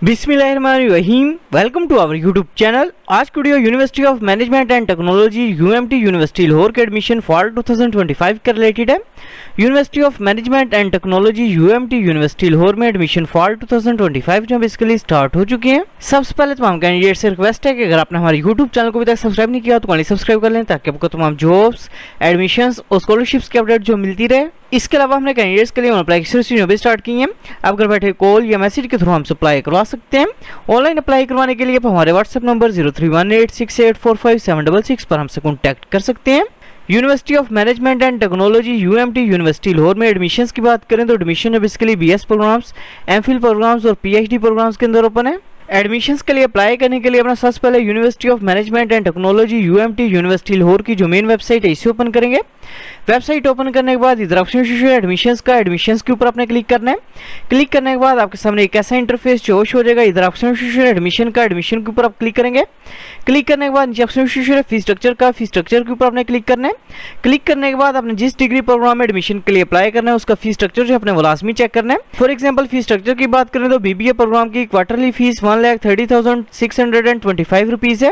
बिस्मिल्लाहिर्रहमानिर्रहीम। Welcome to our YouTube channel. आज की video university of management and technology UMT university Lahore के admission for 2025 के रिलेटेड है। University of management and technology UMT university Lahore में admission for 2025 जो basically start हो चुके हैं। सबसे पहले तमाम कैंडिडेट से रिक्वेस्ट है कि अगर आपने हमारे यूट्यूब चैनल को अभी तक सब्सक्राइब नहीं किया तो काइंडली सब्सक्राइब कर लें ताकि आपको तमाम जॉब्स, एडमिशंस और स्कॉलरशिप्स की अपडेट जो मिलती रहे। इसके अलावा हमने कैंडिडेट्स के लिए अप्लाई भी स्टार्ट की है। आप घर बैठे कॉल या मैसेज के थ्रू हमसे अप्लाई करवा सकते हैं। ऑनलाइन अप्लाई करवाने के लिए आप हमारे व्हाट्सएप नंबर 0318684576 पर हमसे कॉन्टैक्ट कर सकते हैं। University of management and technology UMT university Lahore में एडमिशंस की बात करें तो एडमिशन है basically BS programmes, MPhil programmes और पीएचडी प्रोग्राम्स के अंदर ओपन है। एडमिशंस के लिए अप्लाई करने के लिए अपना सबसे पहले university of management and technology UMT university Lahore की जो मेन वेबसाइट है इसे ओपन करेंगे। वेबसाइट ओपन करने के बाद इधर ऑप्शन एडमिशंस का, एडमिशंस के ऊपर आपने क्लिक करना है। क्लिक करने के बाद आपके सामने एक ऐसा इंटरफेस जो शो हो जाएगा। इधर ऑप्शन एडमिशन का, एडमिशन के ऊपर आप क्लिक करेंगे। क्लिक करने के बाद नीचे ऑप्शन फी स्ट्रक्चर का, फी स्ट्रक्चर के ऊपर आपने क्लिक करना है। क्लिक करने के बाद आपने जिस डिग्री प्रोग्राम में एडमिशन के लिए अप्लाई करना है उसका फी स्ट्रक्चर जो अपने वो लाजमी चेक करना है। फॉर एग्जाम्पल फी स्ट्रक्चर की बात करें तो बीबीए प्रोग्राम की क्वार्टरली फीस 1,30,625 रुपीज है।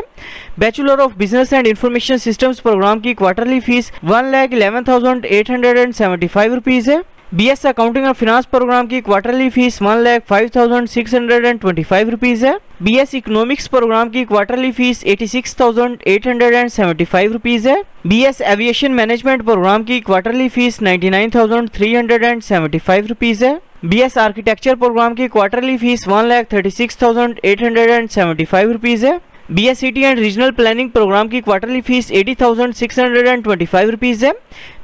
Bachelor of business and information systems programme की क्वार्टरली फीस 1,11,875 रुपीज है। बीएस अकाउंटिंग और फिनांस प्रोग्राम की क्वार्टरली फीस 1,05,625 रुपीज है। बीएस इकोनॉमिक्स प्रोग्राम की क्वार्टरली फीस 86,875 रुपीज है। बीएस एविएशन मैनेजमेंट प्रोग्राम की क्वार्टरली फीस 99,375 रुपीज है। बीएस आर्किटेक्चर प्रोग्राम की क्वार्टरली फीस 1,36,875 रुपीज है। BS city and regional planning programme की क्वार्टरली फीस 80,625 रुपीज है।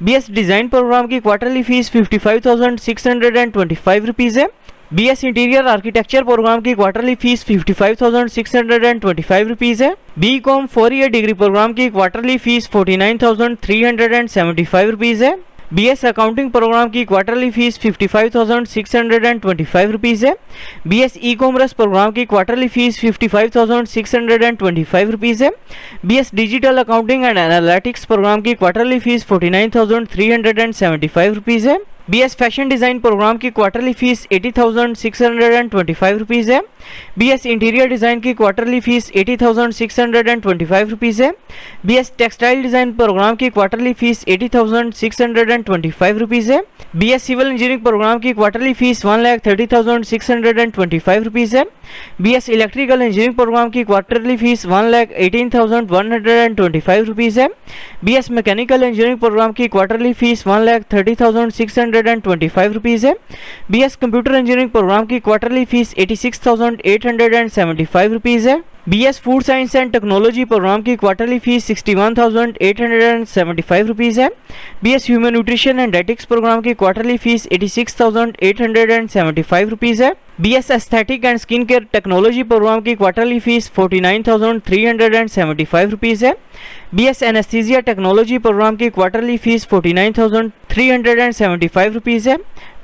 BS design programme की quarterly fees 55,625 rupees है। BS interior architecture programme की quarterly fees 55,625 rupees है। BCom 4 year degree programme की quarterly fees 49,375 rupees है। BS accounting programme की quarterly fees 55,625 rupees है। बीएस ई कॉमर्स प्रोग्राम की क्वार्टरली फीस 55,625 रुपीज है। BS digital accounting and analytics programme की quarterly fees 49,375 rupees है। BS fashion design programme की quarterly fees 80,625 rupees है। BS interior design की quarterly fees 80,625 rupees है। BS textile design programme की quarterly fees 80,625 rupees है। BS civil engineering programme की quarterly fees 1,30,625 rupees है। बीएस इलेक्ट्रिकल इंजीनियरिंग प्रोग्राम की quarterly fees 1,18,125 rupees है। बीएस मैकेनिकल इंजीनियरिंग प्रोग्राम की quarterly fees 1,30,625 rupees है। BS computer engineering programme की quarterly fees 86,875 rupees है। BS food science and technology programme की quarterly fees 61,875 rupees है। BS human nutrition and dietetics programme की quarterly fees 86,875 rupees है। BS aesthetic and skin care technology programme की quarterly fees 49,375 rupees है। BS anaesthesia technology programme की quarterly fees 49,375 rupees है।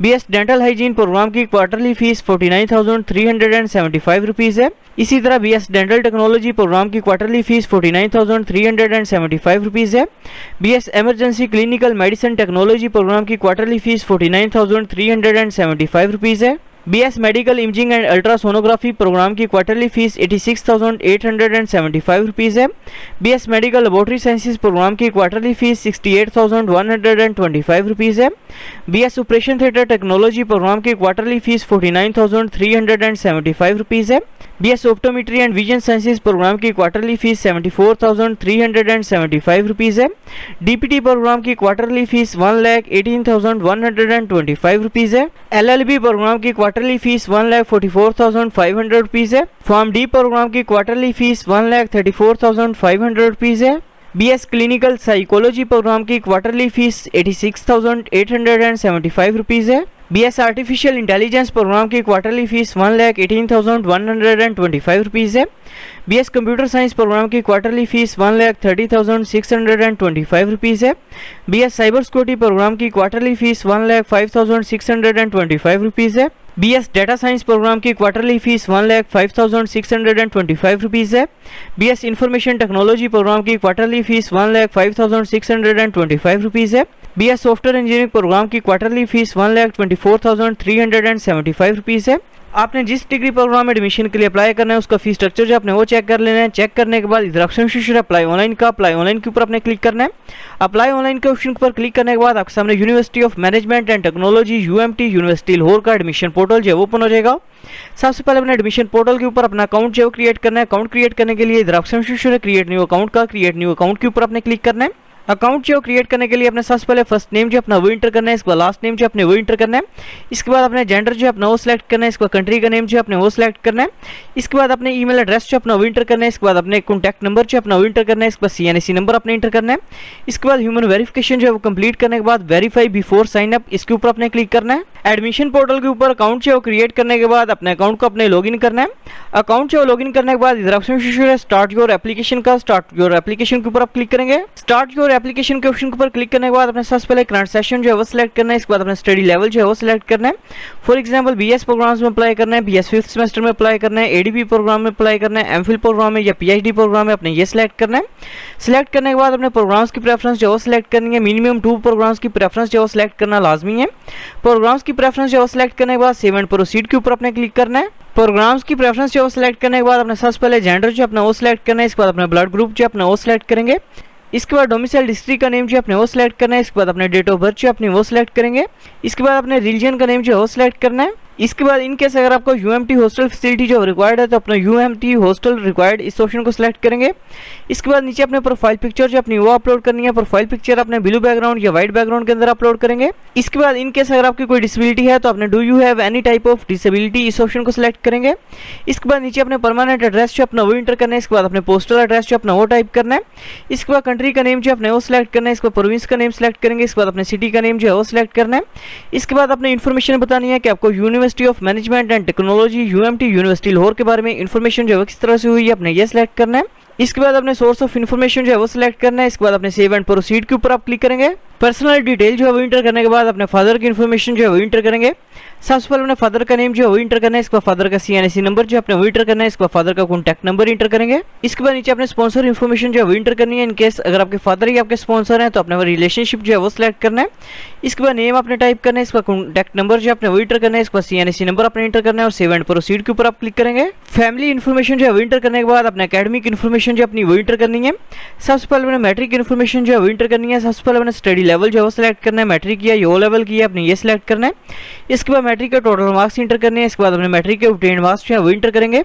BS dental hygiene programme की quarterly fees 49,375 rupees है। इसी तरह बीएस डेंटल टेक्नोलॉजी प्रोग्राम की क्वार्टरली फीस 49,375 रुपीज है। BS emergency clinical medicine technology programme की क्वार्टरली फीस 49,375 रुपीज है। BS medical imaging and ultrasonography programme की क्वार्टरली फीस 86,875 रुपीज है। BS medical laboratory sciences programme की क्वार्टरली फीस 68,125 रुपीज है। BS operation theatre technology programme की quarterly fees 49,375 rupees है। BS optometry and vision sciences programme की quarterly fees 74,375 rupees है। DPT programme की quarterly fees 1,18,125 rupees है। LLB programme की quarterly fees 1,44,500 rupees है। फॉर्म डी प्रोग्राम की क्वार्टरली फीस 1,34,500 रुपीज है। बीएस क्लिनिकल साइकोलॉजी प्रोग्राम की क्वार्टरली फीस 86,875 रुपीज है। बीएस आर्टिफिशियल इंटेलिजेंस प्रोग्राम की क्वार्टरली फीस 1,18,125 रुपीज है। बीएस कंप्यूटर साइंस प्रोग्राम की क्वार्टरली फीस 1,30,625 रुपीज है। बीएस साइबर सिक्योरिटी प्रोग्राम की quarterly fees 1,05,625 rupees है। BS data science programme की quarterly fees 1,05,625 rupees है। BS information technology programme की quarterly fees 1,05,625 rupees है। BS software engineering programme की quarterly fees 1,24,375 rupees है। आपने जिस डिग्री प्रोग्राम में एडमिशन के लिए अप्लाई करना है उसका फीस स्ट्रक्चर जो आपने वो चेक कर लेना है। चेक करने के बाद इधर ऑप्शन शो अप्लाई ऑनलाइन का, अप्लाई ऑनलाइन के ऊपर आपने क्लिक करना है। अप्लाई ऑनलाइन के ऑप्शन पर क्लिक करने के बाद आपके सामने university of management and technology UMT university Lahore का एडमिशन पोर्टल जो है ओपन हो जाएगा। सबसे पहले अपने एडमिशन पोर्टल के ऊपर अपना अकाउंट जो है क्रिएट करना है। अकाउंट क्रिएट करने के लिए इधर ऑप्शन शो है क्रिएट न्यू अकाउंट का, क्रिएट न्यू अकाउंट के ऊपर आपने क्लिक करना है। अकाउंट जो क्रिएट करने के लिए अपने सबसे पहले फर्स्ट नेम जो अपना वो इंटर करना है, इसके बाद लास्ट नेम जो अपने वो इंटर करना है। इसके बाद अपने जेंडर जो अपना वो सिलेक्ट करना है, इसके बाद कंट्री का नेम जो अपने वो सिलेक्ट करना है। इसके बाद अपने ईमेल एड्रेस जो अपना वो इंटर करना है। इसके बाद अपने कॉन्टैक्ट नंबर जो अपना वो इंटर करना है। इसके बाद CNSE नंबर अपने इंटर करना है। इसके बाद ह्यूमन वेरिफिकेशन जो है वो कंप्लीट करने के बाद वेरीफाई बिफोर साइन अप इसके ऊपर अपने क्लिक करना है। एडमिशन पोर्टल के ऊपर अकाउंट जो क्रिएट करने के बाद अपने अकाउंट को अपने लॉगिन करना है। अकाउंट जो लॉगिन करने के बाद इधर ऑप्शन है स्टार्ट योर एप्लीकेशन का, स्टार्ट योर एप्लीकेशन के ऊपर आप क्लिक करेंगे। स्टार्ट योर एप्लीकेशन के ऑप्शन पर क्लिक करने के बाद अपने सबसे पहले करंट सेशन जो है वो सिलेक्ट करना है। इसके बाद अपने स्टडी लेवल जो है वो सिलेक्ट करना है। फॉर एग्जांपल BS प्रोग्राम्स में अप्लाई करना है, BS 5th सेमेस्टर में अप्लाई करना है, ADP प्रोग्राम में अप्लाई करना है, MPhil प्रोग्राम में या PhD प्रोग्राम में अपने ये सिलेक्ट करना है। सिलेक्ट करने के बाद अपने प्रोग्राम्स की प्रेफरेंस जो है सिलेक्ट करनी है। मिनिमम 2 प्रोग्राम्स की प्रेफरेंस जो है सिलेक्ट करना लाजमी है। प्रोग्राम्स की प्रेफरेंस जो है सिलेक्ट करने के बाद सेव एंड प्रोसीड के ऊपर अपने क्लिक करना है। प्रोग्राम्स की प्रेफरेंस जो सिलेक्ट करने के बाद अपने सबसे पहले जेंडर जो अपना वो सिलेक्ट करना है। इसके बाद अपना ब्लड ग्रुप जो अपना वो सिलेक्ट करेंगे। इसके बाद डोमिसाइल डिस्ट्रिक्ट का नेम जो अपने वो सिलेक्ट करना है। इसके बाद अपने डेट ऑफ बर्थ जो अपनी वो सिलेक्ट करेंगे। इसके बाद अपने रिलीजन का नेम जो है वो सिलेक्ट करना है। इसके बाद इनकेस अगर आपको UMT हॉस्टल फैसिलिटी जो रिक्वायर्ड है तो अपना UMT हॉस्टल रिक्वायर्ड इस ऑप्शन को सिलेक्ट करेंगे। इसके बाद नीचे अपने प्रोफाइल पिक्चर जो अपनी वो अपलोड करनी है। प्रोफाइल पिक्चर अपने ब्लू बैकग्राउंड या व्हाइट बैकग्राउंड के अंदर अपलोड करेंगे। इसके बाद इनकेस अगर आपकी कोई डिसेबिलिटी है तो अपने do you have any type of disability इस ऑप्शन को सिलेक्ट करेंगे। इसके बाद नीचे अपने परमानेंट एड्रेस जो अपना वो इंटर करना है। इसके बाद अपने पोस्टल एड्रेस जो अपना वो टाइप करना है। इसके बाद कंट्री का नेम जो अपने वो सिलेक्ट करना है। इसके बाद प्रोविंस का नेम सिलेक्ट करेंगे। इसके बाद अपने सिटी का नेम जो है वो सिलेक्ट करना है। इसके बाद अपने इन्फॉर्मेशन बतानी है कि आपको university of management and technology UMT university Lahore के बारे में इन्फॉर्मेशन जो है किस तरह से हुई है अपने ये सिलेक्ट करना है। इसके बाद अपने सोर्स ऑफ इन्फॉर्मेशन जो है वो सिलेक्ट करना है। इसके बाद अपने सेव एंड प्रोसीड के ऊपर आप क्लिक करेंगे। पर्सनल डिटेल जो है वो इंटर करने के बाद अपने फादर की इन्फॉर्मेशन जो है वो इंटर करेंगे। सबसे पहले अपने फादर का नेम जो है वो इंटर करना है। इसके बाद फादर का CNSE नंबर जो अपने वो इंटर करना है। इसके बाद फादर का कॉन्टैक्ट नंबर इंटर करेंगे। इसके बाद नीचे अपने स्पॉन्सर इन्फॉर्मेशन जो है वो इंटर करनी है। इनकेस अगर आपके फादर ही आपके स्पॉन्सर हैं तो अपने रिलेशनशिप जो है वो सिलेक्ट करना है। इसके बाद नेम आपने टाइप करना है। इसके बाद कॉन्टैक्ट नंबर जो अपने वो इंटर करना है। इसके बाद CNSE नंबर अपने इंटर करना है और सेव एंड प्रोसीड के ऊपर आप क्लिक करेंगे। फैमिली इन्फॉर्मेशन जो है वो इंटर करने के बाद अपने एकेडमिक इन्फॉर्मेशन जो अपनी वो इंटर करनी है। सबसे पहले अपने मैट्रिक इन्फॉर्मेशन जो है वो इंटर करनी है। सबसे पहले अपने स्टडी लेवल जो है वो सिलेक्ट करना है। मैट्रिक किया या O लेवल किया अपने ये सिलेक्ट करना है। इसके बाद मैट्रिक का टोटल मार्क्स इंटर करने हैं। इसके बाद अपने मैट्रिक के ऑब्टेन्ड मार्क्स जो है वो इंटर करेंगे।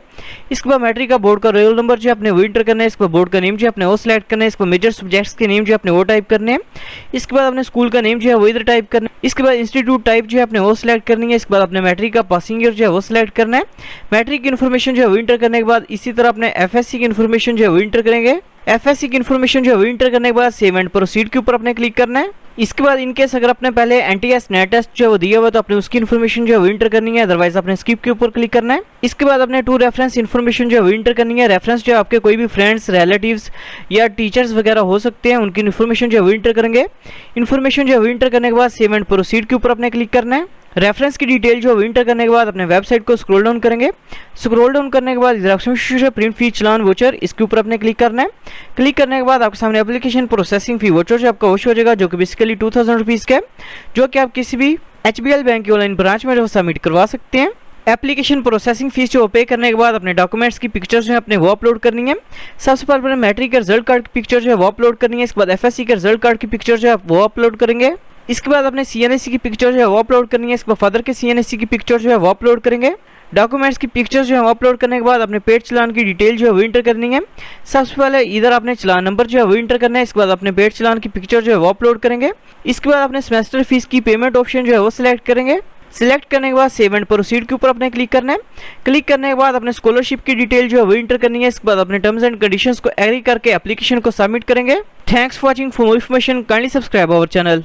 इसके बाद मैट्रिक का बोर्ड का रोल नंबर जो अपने वो इंटर करना है। इसके बाद बोर्ड का नेम जो अपने वो सिलेक्ट करना है। इसके बाद मेजर सब्जेक्ट्स के नेम जो अपने वो टाइप करने हैं। इसके बाद अपने स्कूल का नेम जो है वो इधर टाइप करना है। इसके बाद इंस्टीट्यूट टाइप जो है अपने वो सिलेक्ट करनी है। इसके बाद अपने मैट्रिक का पासिंग ईयर जो है वो सिलेक्ट करना है। मैट्रिक की इन्फॉर्मेशन जो है वो इंटर करने के बाद इसी तरह अपने FSC की इन्फॉर्मेशन जो है वो इंटर करेंगे। FSC की इन्फॉर्मेशन जो है वो इंटर करने के बाद सेव एंड प्रोसीड के ऊपर अपने क्लिक करना है। इसके बाद इनकेस अगर अपने पहले NTS नेट टेस्ट जो है वो दिया हुआ तो अपने उसकी इन्फॉर्मेशन जो है वो इंटर करनी है। अदरवाइज अपने स्किप के ऊपर क्लिक करना है। इसके बाद अपने 2 रेफरेंस इन्फॉर्मेशन जो है वो इंटर करनी है। रेफरेंस जो आपके कोई भी फ्रेंड्स, रिलेटिव्स या टीचर्स वगैरह हो सकते हैं उनकी इन्फॉर्मेशन जो है वो इंटर करेंगे। इन्फॉर्मेशन जो है वो इंटर करने के बाद सेव एंड प्रोसीड के ऊपर अपने क्लिक करना है। रेफरेंस की डिटेल जो है इंटर करने के बाद अपने वेबसाइट को स्क्रॉल डाउन करेंगे। स्क्रॉल डाउन करने के बाद इधर ऑप्शन प्रिंट फी चालान वोचर इसके ऊपर अपने क्लिक करना है। क्लिक करने के बाद आपके सामने एप्लीकेशन प्रोसेसिंग फी वोचर जो आपका वोच हो जाएगा, जो कि बेसिकली 2000 रुपीज़ का है, जो कि आप किसी भी HBL बैंक की ऑनलाइन ब्रांच में जो सबमिट करवा सकते हैं। एप्लीकेशन प्रोसेसिंग फीस जो पे करने के बाद अपने डॉक्यूमेंट्स की पिक्चर्स जो है अपने वो अपलोड करनी है। सबसे पहले अपने मैट्रिक के रिजल्ट कार्ड की पिक्चर जो है वो अपलोड करनी है। इसके बाद FSC के रिजल्ट कार्ड की पिक्चर जो है वो अपलोड करेंगे। इसके बाद अपने CNSE की पिक्चर जो है वो अपलोड करनी है। इसके बाद फादर के CNSE की पिक्चर जो है वो अपलोड करेंगे। डॉक्यूमेंट्स की पिक्चर जो है वो अपलोड करने के बाद अपने पेड चलान की डिटेल जो है वो इंटर करनी है। सबसे पहले इधर अपने चलान नंबर जो है वो इंटर करना है। इसके बाद अपने पेड चलान की पिक्चर जो है वो अपलोड करेंगे। इसके बाद अपने सेमेस्टर फीस की पेमेंट ऑप्शन जो है वो सिलेक्ट करेंगे। सिलेक्ट करने के बाद सेव एंड प्रोसीड के ऊपर अपने क्लिक करना है। क्लिक करने के बाद अपने स्कॉलरशिप की डिटेल जो है वो इंटर करनी है। इसके बाद अपने टर्म्स एंड कंडीशंस को एग्री करके एप्लीकेशन को सबमिट करेंगे। Thanks for watching. For more information kindly subscribe our channel.